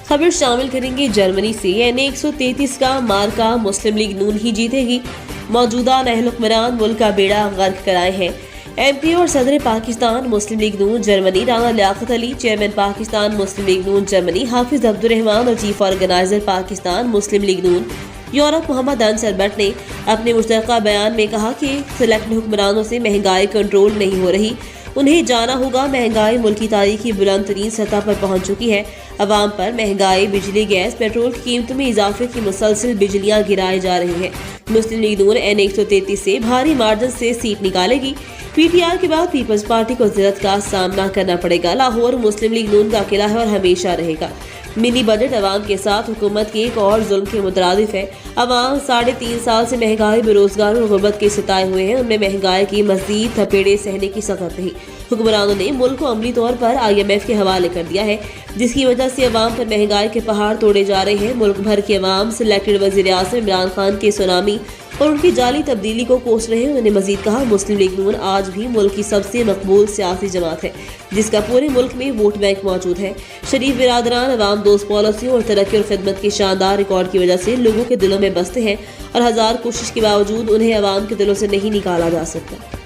खबर शामिल करेंगे जर्मनी से। एन 133 का मार्का मुस्लिम लीग नून ही जीतेगी। मौजूदा नाअहल हुक्मरान मुल्क का बेड़ा गर्क कराए हैं। MP और सदर पाकिस्तान मुस्लिम लीग नून Germany Rana Liaqat Ali, chairman Pakistan Muslim league नून जर्मनी हाफिज अब्दुर रहमान और chief organiser Pakistan Muslim league नून यूरोप मोहम्मद अनसर बट ने अपने मुश्तरका बयान में कहा कि सिलेक्टेड हुक्मरानों से महंगाई कंट्रोल नहीं हो रही। उन्हें जाना होगा महंगाई मुल्क की तारीख की बुलंद तरीन सतह पर पहुंच चुकी है। अवाम पर महंगाई, बिजली, गैस, पेट्रोल की कीमतों में इजाफे की मुसलसल बिजलियां गिराई जा रही हैं। मुस्लिम लीग नून N 133 से भारी मार्जिन से सीट निकालेगी। PTR के बाद पीपल्स पार्टी को जिल्लत का सामना करना पड़ेगा। लाहौर मुस्लिम लीग नून का किला है और हमेशा रहेगा। मिनी बजट अवाम के साथ हुकूमत के एक और जुल्म के मुतरादिफ है। अवाम 3.5 साल से महंगाई, बेरोजगार और गुर्बत के सताए हुए हैं। उनमें महंगाई की मजीद थपेड़े सहने की सकत नहीं। हुक्मरानों ने मुल्क को अमली तौर पर IMF के हवाले कर दिया है, जिसकी वजह से अवाम पर महंगाई के पहाड़ तोड़े जा रहे हैं। मुल्क भर की अवाम सिलेक्टेड वज़ीर आज़म इमरान खान के सुनामी और उनकी जाली तब्दीली को कोस रहे हैं। उन्होंने मजीद कहा, मुस्लिम लीग नून आज भी मुल्क की सबसे मकबूल सियासी जमात है, जिसका पूरे मुल्क में वोट बैंक मौजूद है। शरीफ बिरादरान अवाम दोस्त पॉलिसियों और तरक्की और खिदमत के शानदार रिकॉर्ड की वजह से लोगों के दिलों में बसते हैं और हजार कोशिश के बावजूद उन्हें अवाम के दिलों से नहीं निकाला जा सकता।